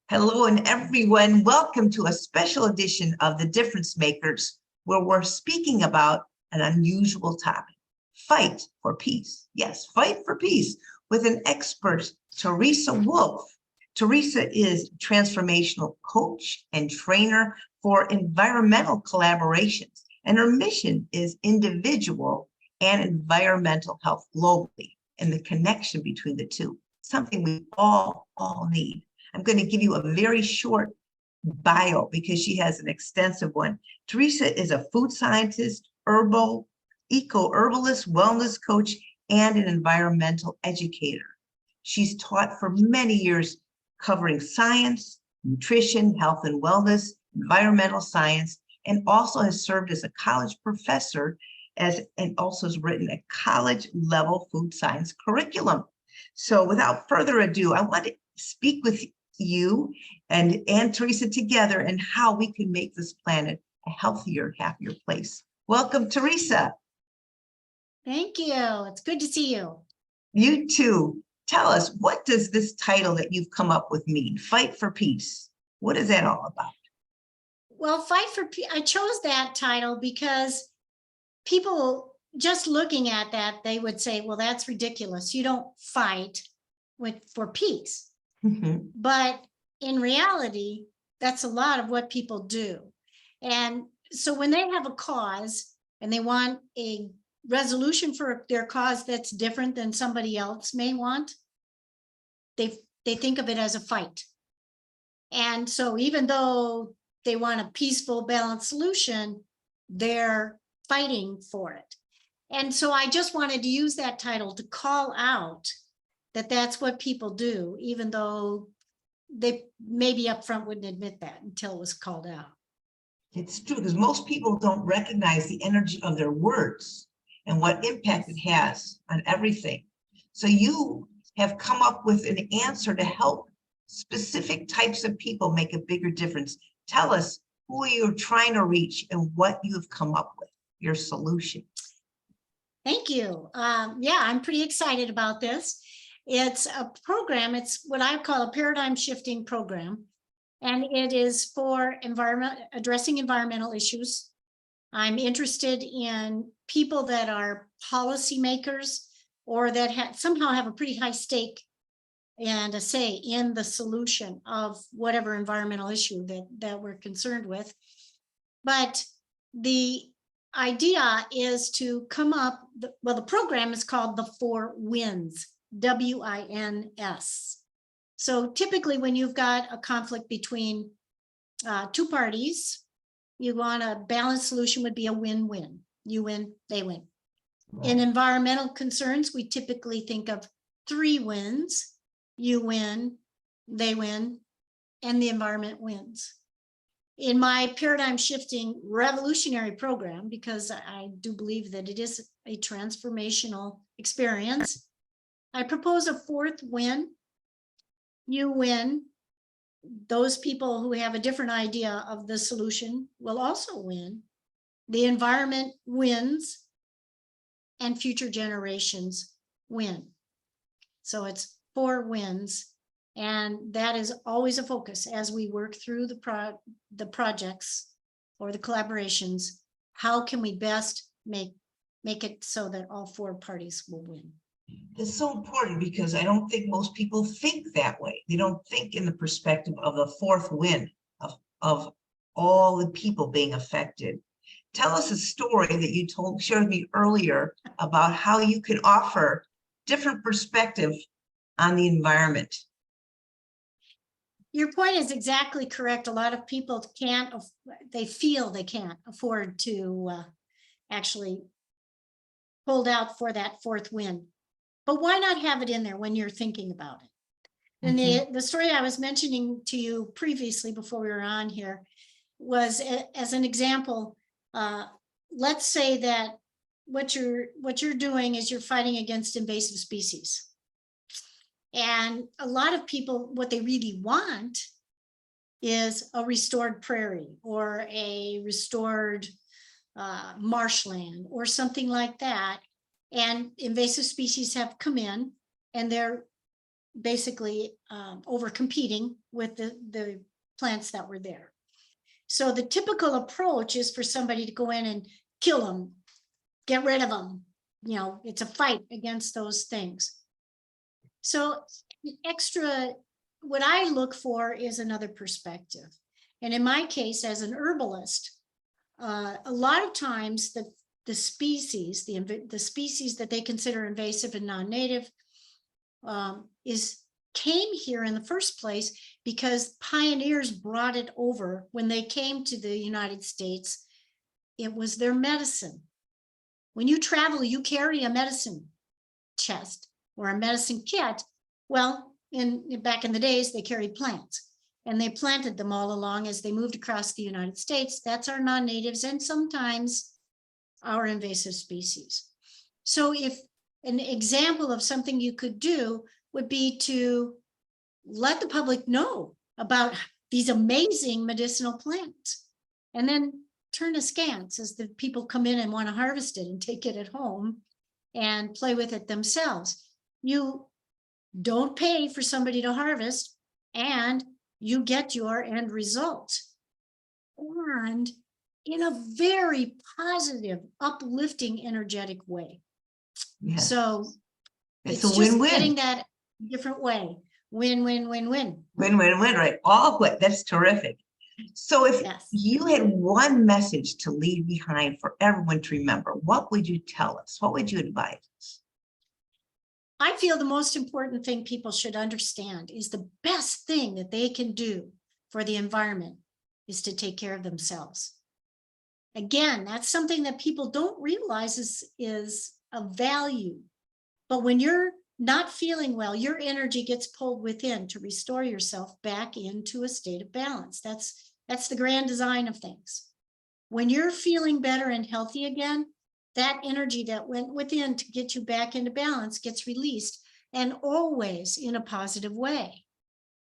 Hello, and everyone. Welcome to a special edition of The Difference Makers, where we're speaking about an unusual topic, fight for peace. Yes, fight for peace with an expert, Teresa Wolfe. Teresa is a transformational coach and trainer for environmental collaborations, and her mission is individual and environmental health globally, and the connection between the two, something we all need. I'm going to give you a very short bio because she has an extensive one. Teresa is a food scientist, eco-herbalist, wellness coach, and an environmental educator. She's taught for many years covering science, nutrition, health and wellness, environmental science, and also has served as a college professor and also has written a college level food science curriculum. So without further ado, I want to speak with you and Teresa together and how we can make this planet a healthier, happier place. Welcome, Teresa. Thank you. It's good to see you. You too. Tell us, what does this title that you've come up with mean? Fight for peace. What is that all about? Well, Fight for Peace, I chose that title because people just looking at that, they would say, well, that's ridiculous. You don't fight for peace. Mm-hmm. But in reality, that's a lot of what people do. And so when they have a cause and they want a resolution for their cause that's different than somebody else may want, they think of it as a fight. And so even though they want a peaceful, balanced solution, they're fighting for it. And so I just wanted to use that title to call out that that's what people do, even though they maybe upfront wouldn't admit that until it was called out. It's true, because most people don't recognize the energy of their words and what impact it has on everything. So you have come up with an answer to help specific types of people make a bigger difference. Tell us who you're trying to reach and what you've come up with, your solution. Thank you. Yeah, I'm pretty excited about this. It's a program. It's what I call a paradigm shifting program, and it is for addressing environmental issues. I'm interested in people that are policymakers or that somehow have a pretty high stake and a say in the solution of whatever environmental issue that we're concerned with. But the idea is to come up, the program is called the 4 Wins. WINS. So typically when you've got a conflict between two parties, you want a balanced solution would be a win-win. You win, they win. Right. In environmental concerns, we typically think of 3 wins. You win, they win, and the environment wins. In my paradigm shifting revolutionary program, because I do believe that it is a transformational experience, I propose a 4th win. You win. Those people who have a different idea of the solution will also win. The environment wins, and future generations win. So it's 4 wins, and that is always a focus as we work through the projects or the collaborations. How can we best make it so that all 4 parties will win? It's so important because I don't think most people think that way. They don't think in the perspective of the 4th win of all the people being affected. Tell us a story that you shared with me earlier about how you can offer different perspective on the environment. Your point is exactly correct. A lot of people they feel they can't afford to actually hold out for that 4th win. But why not have it in there when you're thinking about it? And the story I was mentioning to you previously before we were on here was, as an example, let's say that what you're doing is you're fighting against invasive species. And a lot of people, what they really want is a restored prairie or a restored marshland or something like that. And invasive species have come in and they're basically over competing with the plants that were there. So the typical approach is for somebody to go in and kill them, get rid of them. You know, it's a fight against those things. So extra, what I look for is another perspective. And in my case, as an herbalist, a lot of times the species that they consider invasive and non-native came here in the first place because pioneers brought it over when they came to the United States. It was their medicine. When you travel, you carry a medicine chest or a medicine kit. Well, back in the days, they carried plants, and they planted them all along as they moved across the United States. That's our non-natives and sometimes our invasive species. So if an example of something you could do would be to let the public know about these amazing medicinal plants, and then turn askance as the people come in and want to harvest it and take it at home and play with it themselves. You don't pay for somebody to harvest, and you get your end result. And in a very positive, uplifting, energetic way. Yes. So it's it's a just win-win. getting that different way. Win, win, win, win. Win, win, win, right? All quit. That's terrific. So if Yes. you had one message to leave behind for everyone to remember, what would you tell us? What would you advise us? I feel the most important thing people should understand is the best thing that they can do for the environment is to take care of themselves. Again, that's something that people don't realize is a value. But when you're not feeling well, your energy gets pulled within to restore yourself back into a state of balance. That's the grand design of things. When you're feeling better and healthy again, that energy that went within to get you back into balance gets released, and always in a positive way.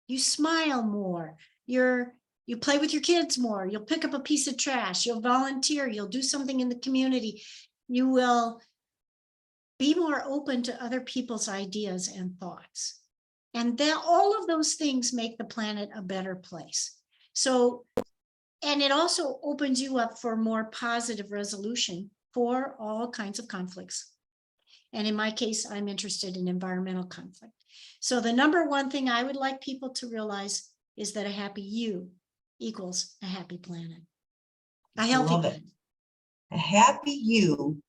You smile more, you play with your kids more, you'll pick up a piece of trash, you'll volunteer, you'll do something in the community, you will be more open to other people's ideas and thoughts. And that all of those things make the planet a better place. So, and it also opens you up for more positive resolution for all kinds of conflicts. And in my case, I'm interested in environmental conflict. So the number one thing I would like people to realize is that a happy you equals a happy planet. A healthy planet. A happy you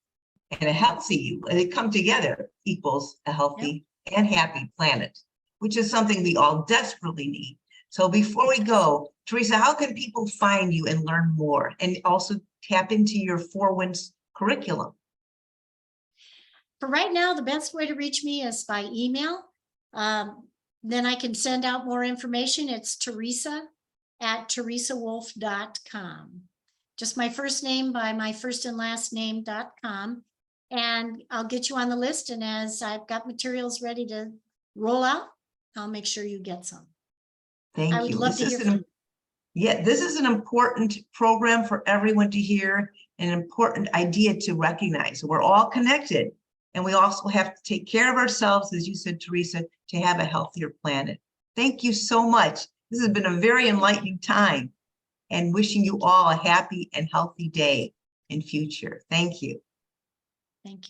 and a healthy you, and they come together, equals a healthy and happy planet, which is something we all desperately need. So before we go, Teresa, how can people find you and learn more, and also tap into your 4 Winds curriculum? For right now, the best way to reach me is by email. Then I can send out more information. It's Teresa@teresawolfe.com. Just my first name by my first and last name.com. And I'll get you on the list. And as I've got materials ready to roll out, I'll make sure you get some. Thank you. I would love to hear from you. Yeah, this is an important program for everyone to hear, an important idea to recognize. We're all connected, and we also have to take care of ourselves, as you said, Teresa, to have a healthier planet. Thank you so much. This has been a very enlightening time, and wishing you all a happy and healthy day and future. Thank you. Thank you.